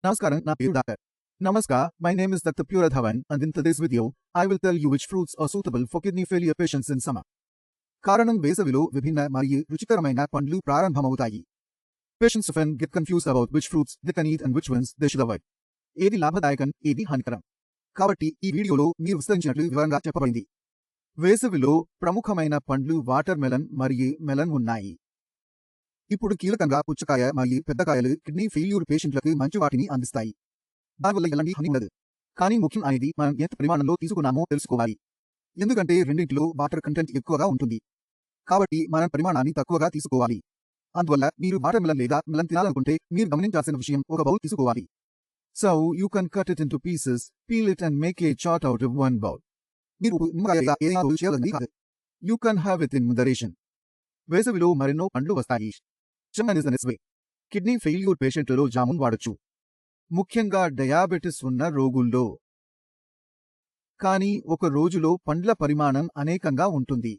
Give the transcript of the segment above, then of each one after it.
Namaskaram, na peru Dr. Namaskar, my name is Dr. Puradhavan, and in today's video, I will tell you which fruits are suitable for kidney failure patients in summer. కారణం వేసవిలో విభిన్న మరియు రుచికరమైన పండ్లు ప్రారంభమవుతాయి. Patients often get confused about which fruits they can eat and which ones they should avoid. ఏది లాభదాయకం, ఏది హానికరం. కాబట్టి ఈ వీడియోలో మీరు విస్తరించినట్లు వివరంగా చెప్పబడింది. వేసవిలో ప్రముఖమైన పండ్లు వాటర్ మెలన్ మరియు మెలన్ ఉన్నాయి. ఇప్పుడు కీలకంగా పుచ్చకాయ మరియు పెద్దకాయలు కిడ్నీ ఫెయిల్యూర్ పేషెంట్లకు మంచి వాటిని అందిస్తాయి. దానివల్ల ఎలాంటి హాని ఉండదు. కానీ ముఖ్యం అనేది మనం ఎంత పరిమాణంలో తీసుకున్నామో తెలుసుకోవాలి. ఎందుకంటే రెండింటిలో వాటర్ కంటెంట్ ఎక్కువగా ఉంటుంది. కాబట్టి మనం పరిమాణాన్ని తక్కువగా తీసుకోవాలి. అందువల్ల మీరు వాటర్ మెలన్ లేదా మెలన్ తినాలనుకుంటే మీరు గమనించాల్సిన విషయం ఒక బౌల్ తీసుకోవాలి. So you can cut it into pieces, peel it and make a chart out of one bowl. మీరు నిమ్మకాయ లేదా ఏదైనా రోల్ చేయాలని కాదు. You can have it in moderation. వేసవిలో మరెన్నో పండ్లు వస్తాయి. Jamun is the next way. Kidney failure పేషెంట్లలో జామున్ వాడొచ్చు. ముఖ్యంగా డయాబెటిస్ ఉన్న రోగుల్లో. కానీ ఒక రోజులో పండ్ల పరిమాణం అనేకంగా ఉంటుంది.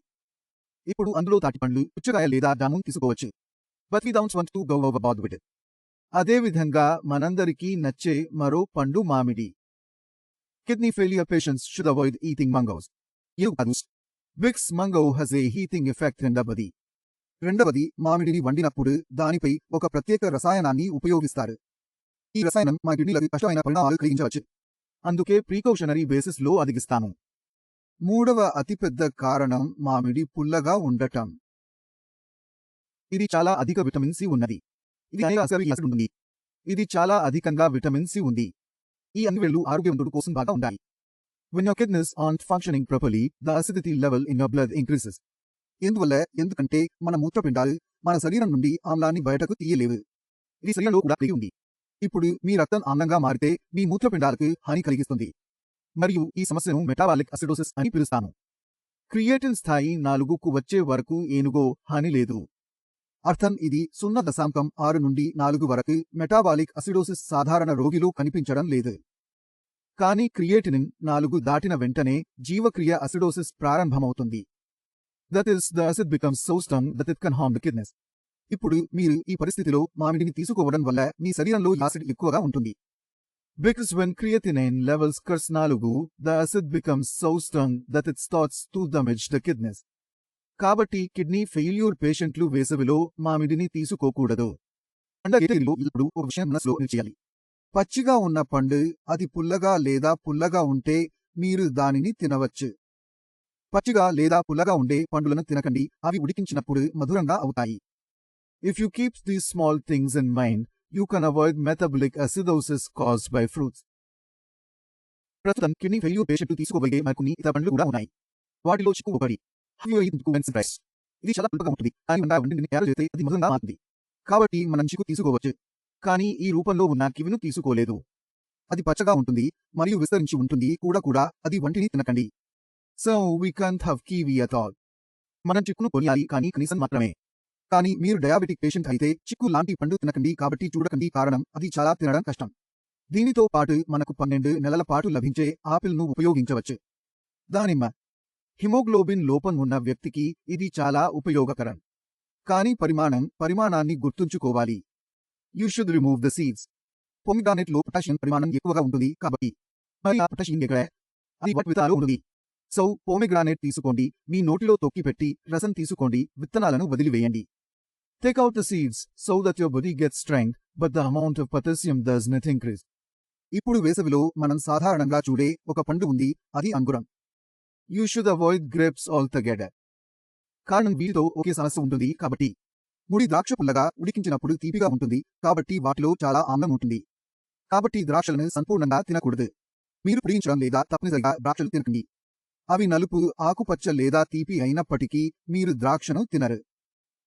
ఇప్పుడు అందులో తాటిపండ్లు, పుచ్చకాయ లేదా జామున్ తీసుకోవచ్చు. But we don't want to go overboard with it. అదేవిధంగా మనందరికీ నచ్చే మరో పండు మామిడి. Kidney failure patients should avoid eating mangoes. Vicks mango has a heating effect రెండవది. మామిడిని వండినప్పుడు దానిపై ఒక ప్రత్యేక రసాయనాన్ని ఉపయోగిస్తారు. ఈ రసాయనం మా కిడ్నీలకు కష్టమైన పరిణామాలు కలిగించవచ్చు. అందుకే ప్రీకాషనరీ బేసిస్ లో అదిగిస్తాము. మూడవ అతిపెద్ద కారణం మామిడి పుల్లగా ఉండటం. ఇది చాలా అధిక విటమిన్ సి ఉన్నది. ఇది అనేక అస్కార్బిక్ యాసిడ్ ఉంటుంది. ఇది చాలా అధికంగా విటమిన్ సి ఉంది. ఈ అన్ని వేళ్ళు ఆరోగ్యవంతుడు కోసం బాగా ఉండాలి. When your kidneys aren't functioning properly, the acidity level in your blood increases. ఎందుకంటే మన మూత్రపిండాలు మన శరీరం నుండి ఆమ్లాన్ని బయటకు తీయలేవు. ఇది శరీరంలో కూడా కలిగి ఉంది. ఇప్పుడు మీ రక్తం ఆమ్లంగా మారితే మీ మూత్రపిండాలకు హాని కలిగిస్తుంది. మరియు ఈ సమస్యను మెటాబాలిక్ అసిడోసిస్ అని పిలుస్తాము. క్రియేటిన్ స్థాయి 4కు వచ్చే వరకు ఏనుగో హాని లేదు. అర్థం ఇది 0.6 నుండి 4 వరకు మెటాబాలిక్ అసిడోసిస్ సాధారణ రోగిలో కనిపించడం లేదు. కానీ క్రియేటినిన్ 4 దాటిన వెంటనే జీవక్రియ అసిడోసిస్ ప్రారంభమవుతుంది. That is, the acid becomes so strong that it can harm the kidneys. ఇప్పుడు మీరు ఈ పరిస్థితిలో మామిడిని తీసుకోవడం వల్ల మీ శరీరంలో యాసిడ్ ఎక్కువగా ఉంటుంది. Because when creatinine levels cross 4, the acid becomes so strong that it starts to damage the kidneys. కాబట్టి కిడ్నీ ఫెయిల్యూర్ పేషెంట్లు వేసవిలో మామిడిని తీసుకోకూడదు. ఇప్పుడు ఒక విషయం మనసులో నిలిచేయాలి. పచ్చిగా ఉన్న పండు అది పుల్లగా లేదా పుల్లగా ఉంటే మీరు దానిని తినవచ్చు. పచ్చిగా లేదా పుల్లగా ఉండే పండులను తినకండి, అవి ఉడికించినప్పుడు మధురంగా అవుతాయి. If you keep these small things in mind, you can avoid metabolic acidosis caused by fruits. ప్రస్తుతం కిడ్నీ ఫెయిల్యూర్ పేషెంట్లు తీసుకోగలిగే మరికొన్ని ఇతర పండ్లు కూడా ఉన్నాయి. వాటిలో చిక్కు ఒకటి. ఇది చాలా పుల్లగా ఉంటుంది, కానీ మనం వండిని తయారు చేస్తే అది మధురంగా మారుతుంది. కాబట్టి మనం చిక్కు తీసుకోవచ్చు. కానీ ఈ రూపంలో ఉన్న కివిను తీసుకోలేదు. అది పచ్చగా ఉంటుంది మరియు విస్తరించి ఉంటుంది కూడా అది వంటిని తినకండి. So we can't have kiwi at all. మనం చిక్కును కొనియాలి, కానీ కనీసం మాత్రమే. కానీ మీరు డయాబెటిక్ పేషెంట్ అయితే చిక్కు లాంటి పండు తినకండి, కాబట్టి చూడకండి. కారణం అది చాలా తినడం కష్టం. దీనితో పాటు మనకు 12 నెలల పాటు లభించే ఆపిల్ను ఉపయోగించవచ్చు. దానిమ్మ. హిమోగ్లోబిన్ లోపం ఉన్న వ్యక్తికి ఇది చాలా ఉపయోగకరం. కానీ పరిమాణాన్ని గుర్తుంచుకోవాలి. You should remove the seeds. పొమిగ్రానేట్ లో పొటాషియం పరిమాణం ఎక్కువగా ఉంటుంది కాబట్టి. మరి ఆ పొటాషియం ఎక్కడ? అది వాటి విత్తనాలు ఉంటుంది. సో పోమిగ్రానేట్ తీసుకోండి, మీ నోటిలో తొక్కిపెట్టి రసం తీసుకోండి, విత్తనాలను వదిలివేయండి. Take out the seeds so that your body gets strength, but the amount of potassium does not increase. ఇప్పుడు వేసవిలో మనం సాధారణంగా చూడే ఒక పండు ఉంది, అది అంగురం. You should avoid grapes altogether. కారణం వీటితో ఒకే సమస్య ఉంటుంది కాబట్టి. ముడి ద్రాక్ష పుల్లగా ఉడికించినప్పుడు తీపిగా ఉంటుంది, కాబట్టి వాటిలో చాలా ఆమ్లం ఉంటుంది. కాబట్టి ద్రాక్షలను సంపూర్ణంగా తినకూడదు. మీరు పుడిగించడం లేదా తప్పనిసరిగా ద్రాక్షలు తినకండి. అవి నలుపు, ఆకుపచ్చ లేదా తీపి అయినప్పటికీ మీరు ద్రాక్షను తినరు.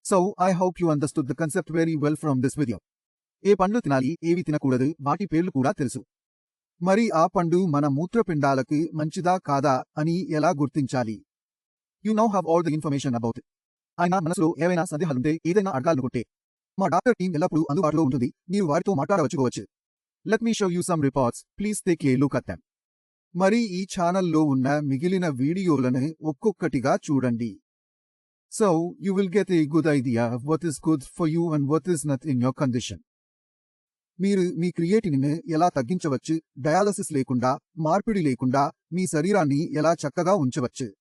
So I hope you understood the concept very well from this video. ఏ పండ్లు తినాలి, ఏవి తినకూడదు, వాటి పేర్లు కూడా తెలుసు. మరి ఆ పండు మన మూత్రపిండాలకు మంచిదా కాదా అని ఎలా గుర్తించాలి? You now have all the information about it. అయినా మనసులో ఏవైనా సందేహాలుంటే, ఏదైనా అడగాలనుకుంటే మా డాక్టర్ టీం ఎల్లప్పుడూ అందుబాటులో ఉంటుంది. మీరు వారితో మాట్లాడవచ్చుకోవచ్చు. Let me show you some reports. Please take a look at them. మరి ఈ ఛానల్లో ఉన్న మిగిలిన వీడియోలను ఒక్కొక్కటిగా చూడండి. So you will get a good idea of what is good for you and what is not in your condition. మీరు మీ creatinine ఎలా తగ్గించవచ్చు, డయాలసిస్ లేకుండా, మార్పిడి లేకుండా మీ శరీరాన్ని ఎలా చక్కగా ఉంచవచ్చు.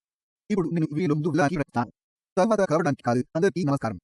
ఇప్పుడు నేను వీడియోలో ముందు వెళ్ళడానికి ప్రయత్నిస్తాను. తర్వాత కలవడానికి కాదు. అందరికీ నమస్కారం.